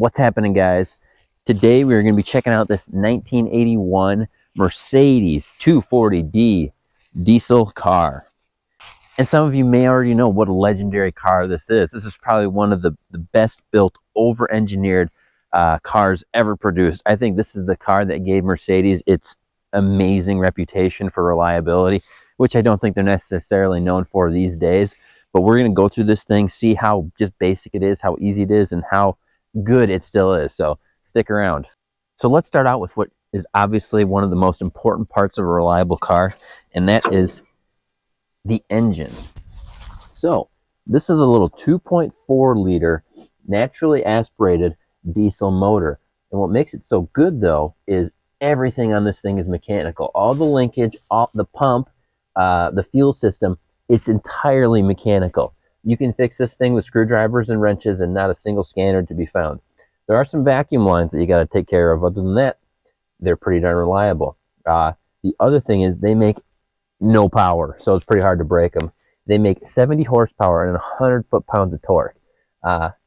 What's happening, guys? Today we're going to be checking out this 1981 Mercedes 240D diesel car. And some of you may already know what a legendary car this is. This is probably one of the best built, over-engineered cars ever produced. I think this is the car that gave Mercedes its amazing reputation for reliability, which I don't think they're necessarily known for these days. But we're going to go through this thing, see how just basic it is, how easy it is, and how good it still is. So stick around. So let's start out with what is obviously one of the most important parts of a reliable car, and that is the engine. So this is a little 2.4 liter naturally aspirated diesel motor, and what makes it so good though is everything on this thing is mechanical. All the linkage, all the pump, the fuel system, it's entirely mechanical. You can fix this thing with screwdrivers and wrenches and not a single scanner to be found. There are some vacuum lines that you got to take care of. Other than that, they're pretty darn reliable. The other thing is they make no power, so it's pretty hard to break them. They make 70 horsepower and 100 foot-pounds of torque.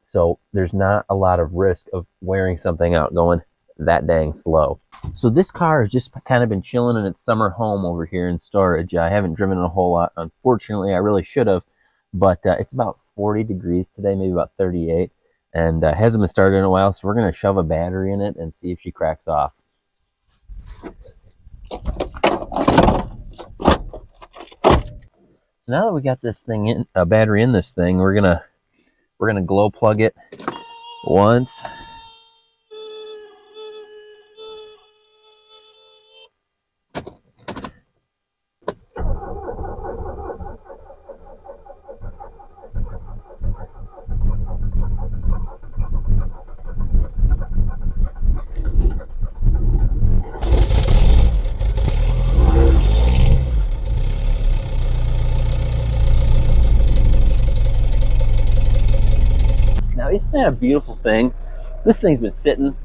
So there's not a lot of risk of wearing something out going that dang slow. So this car has just kind of been chilling in its summer home over here in storage. I haven't driven it a whole lot. Unfortunately, I really should have. But it's about 40 degrees today, maybe about 38, and hasn't been started in a while, so we're going to shove a battery in it and see if she cracks off. So now that we got this thing in, a battery in this thing, we're gonna glow plug it once. Now, isn't that a beautiful thing? This thing's been sitting,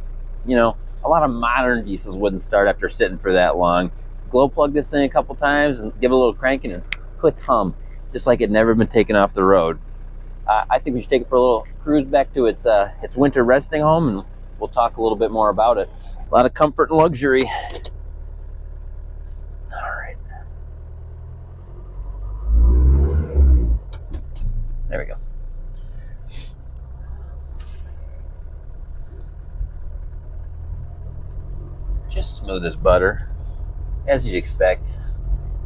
you know, a lot of modern diesels wouldn't start after sitting for that long. Glow plug this thing a couple times and give it a little cranking and click hum, just like it never been taken off the road. I think we should take it for a little cruise back to its winter resting home, and we'll talk a little bit more about it. A lot of comfort and luxury. All right. There we go. Just smooth as butter, as you'd expect.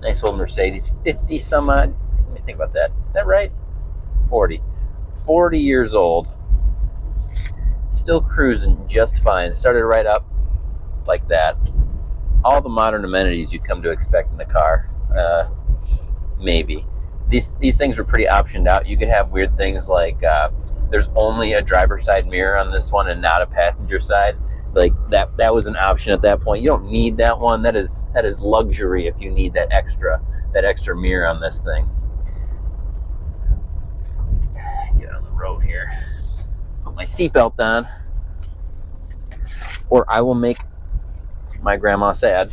Nice old Mercedes, 50 some odd. Let me think about that. Is that right? 40 years old, still cruising just fine. Started right up like that. All the modern amenities you'd come to expect in the car. Maybe these things were pretty optioned out. You could have weird things like there's only a driver's side mirror on this one and not a passenger side. Like that was an option at that point. You don't need that one. That is luxury if you need that extra mirror on this thing. Get on the road here. Put my seatbelt on, or I will make my grandma sad.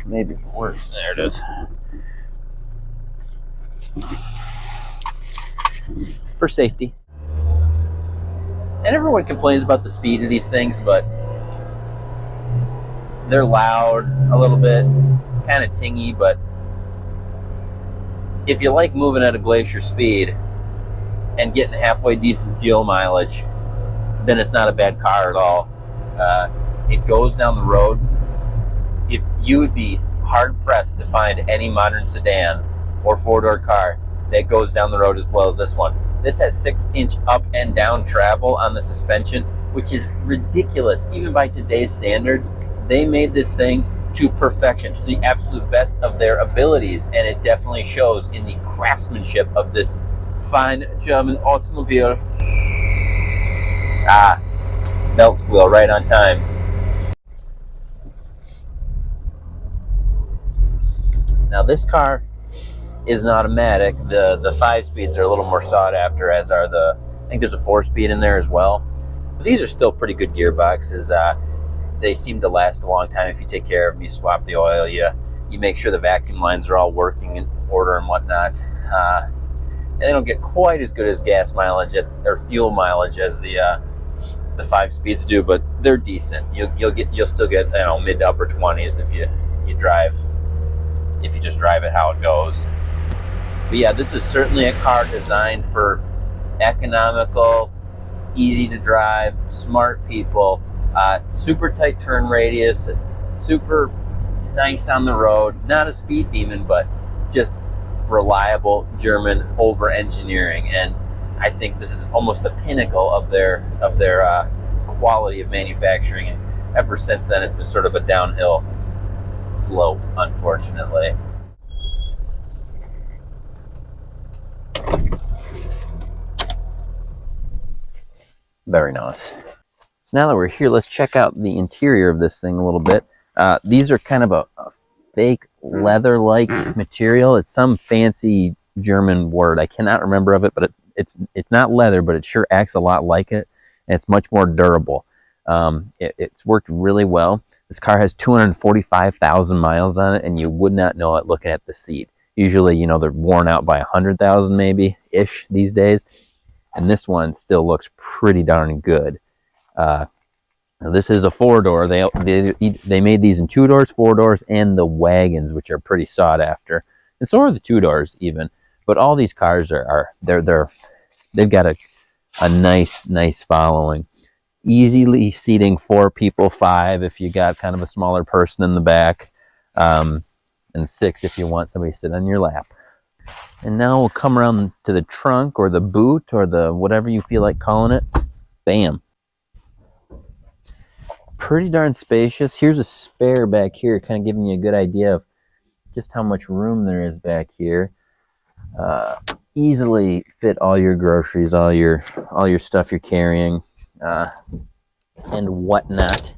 Maybe for worse. There it is. For safety. And everyone complains about the speed of these things, but they're loud a little bit, kind of tingy, but if you like moving at a glacier speed and getting halfway decent fuel mileage, then it's not a bad car at all. It goes down the road. If you would be hard-pressed to find any modern sedan or four-door car that goes down the road as well as this one. This has 6-inch up and down travel on the suspension, which is ridiculous. Even by today's standards, they made this thing to perfection, to the absolute best of their abilities, and it definitely shows in the craftsmanship of this fine German automobile. Belt squeal right on time. Now this car is an automatic. The 5-speeds are a little more sought after, as are I think there's a 4-speed in there as well. But these are still pretty good gearboxes. They seem to last a long time if you take care of them. You swap the oil, you make sure the vacuum lines are all working in order and whatnot. and they don't get quite as good as gas mileage or fuel mileage as the 5-speeds do, but they're decent. You'll still get, you know, mid to upper 20s if you just drive it how it goes. But yeah, this is certainly a car designed for economical, easy to drive, smart people. Super tight turn radius, super nice on the road. Not a speed demon, but just reliable German over engineering. And I think this is almost the pinnacle of their quality of manufacturing. And ever since then, it's been sort of a downhill slope, unfortunately. Very nice. So now that we're here, let's check out the interior of this thing a little bit. These are kind of a fake leather-like material. It's some fancy German word. I cannot remember of it, but it's not leather, but it sure acts a lot like it, and it's much more durable. It's worked really well. This car has 245,000 miles on it, and you would not know it looking at the seat. Usually, you know, they're worn out by 100,000 maybe-ish these days, and this one still looks pretty darn good. Now this is a 4-door. They made these in 2 doors, 4 doors, and the wagons, which are pretty sought after, and so are the 2 doors even. But all these cars they've got a nice following. Easily seating 4 people, 5 if you got kind of a smaller person in the back, and 6 if you want somebody to sit on your lap. And now we'll come around to the trunk or the boot or the whatever you feel like calling it. Bam. Pretty darn spacious. Here's a spare back here, kind of giving you a good idea of just how much room there is back here. Easily fit all your groceries, all your stuff you're carrying, and whatnot.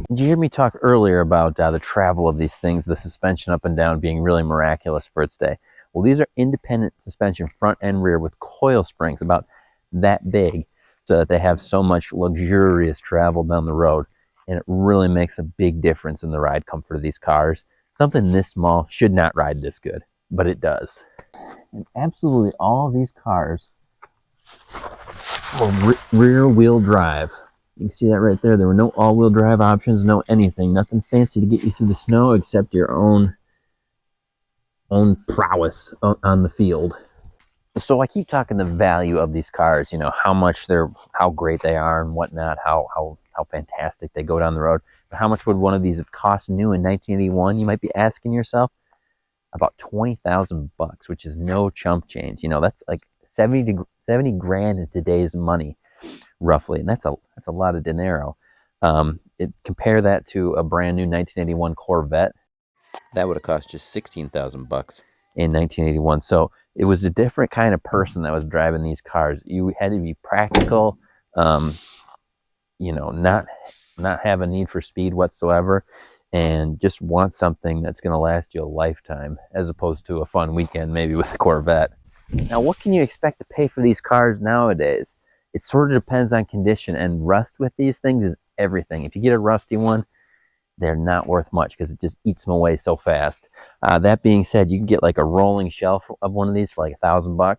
Did you hear me talk earlier about the travel of these things, the suspension up and down being really miraculous for its day? Well, these are independent suspension front and rear with coil springs about that big, so that they have so much luxurious travel down the road, and it really makes a big difference in the ride comfort of these cars. Something this small should not ride this good, but it does. And absolutely all of these cars were rear-wheel drive. You can see that right there. There were no all-wheel drive options, no anything, nothing fancy to get you through the snow except your own prowess on the field. So I keep talking the value of these cars, you know, how great they are and whatnot, how fantastic they go down the road. But how much would one of these have cost new in 1981? You might be asking yourself. About 20,000 bucks, which is no chump change. You know, that's like 70 grand in today's money, roughly, and that's a lot of dinero. Compare that to a brand new 1981 Corvette. That would have cost just 16,000 bucks in 1981. So it was a different kind of person that was driving these cars. You had to be practical, you know, not have a need for speed whatsoever, and just want something that's going to last you a lifetime, as opposed to a fun weekend maybe with a Corvette. Now, what can you expect to pay for these cars nowadays? It sort of depends on condition, and rust with these things is everything. If you get a rusty one, they're not worth much because it just eats them away so fast. That being said, you can get like a rolling shelf of one of these for like $1,000,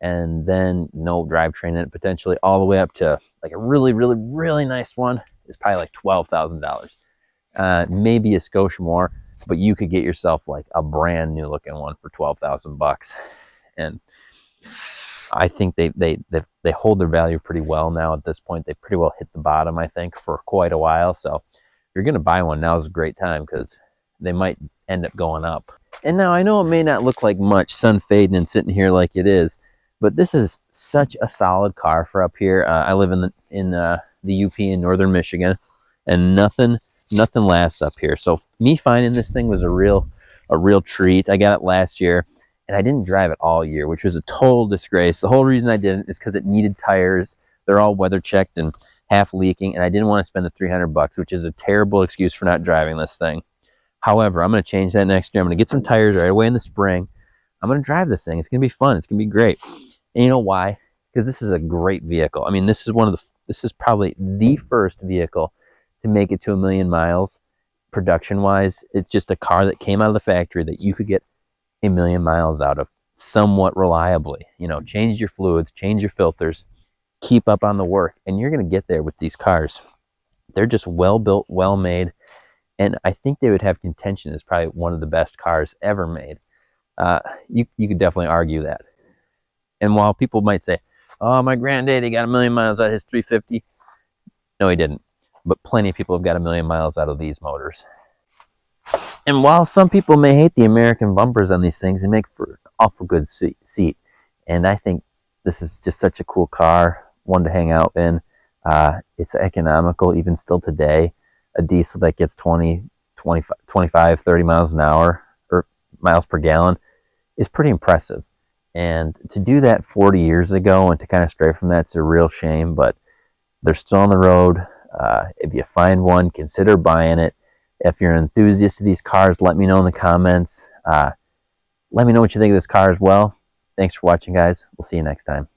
and then no drivetrain in it, potentially, all the way up to like a really nice one is probably like $12,000. Maybe a skosh more, but you could get yourself like a brand new looking one for 12,000 bucks. And I think they hold their value pretty well now. At this point, they pretty well hit the bottom, I think, for quite a while. So if you're going to buy one, now is a great time, because they might end up going up. And now I know it may not look like much, sun fading and sitting here like it is, but this is such a solid car for up here. I live in the UP in northern Michigan, and nothing lasts up here. So me finding this thing was a real treat. I got it last year, and I didn't drive it all year, which was a total disgrace. The whole reason I didn't is because it needed tires. They're all weather checked and half leaking, and I didn't want to spend the 300 bucks, which is a terrible excuse for not driving this thing. However, I'm going to change that next year. I'm going to get some tires right away in the spring. I'm going to drive this thing. It's going to be fun. It's going to be great. And you know why? Because this is a great vehicle. I mean, this is probably the first vehicle to make it to 1 million miles production wise. It's just a car that came out of the factory that you could get 1 million miles out of somewhat reliably. You know, change your fluids, change your filters, keep up on the work, and you're going to get there with these cars. They're just well built, well made, and I think they would have contention as probably one of the best cars ever made. You could definitely argue that. And while people might say, "Oh, my granddaddy got 1,000,000 miles out of his 350," no, he didn't. But plenty of people have got 1,000,000 miles out of these motors. And while some people may hate the American bumpers on these things, they make for an awful good seat. And I think this is just such a cool car, one to hang out in. It's economical, even still today. A diesel that gets 20, 25, 30 miles an hour, or miles per gallon, is pretty impressive. And to do that 40 years ago and to kind of stray from that's a real shame, but they're still on the road. If you find one, consider buying it. If you're an enthusiast of these cars, let me know in the comments. Let me know what you think of this car as well. Thanks for watching, guys. We'll see you next time.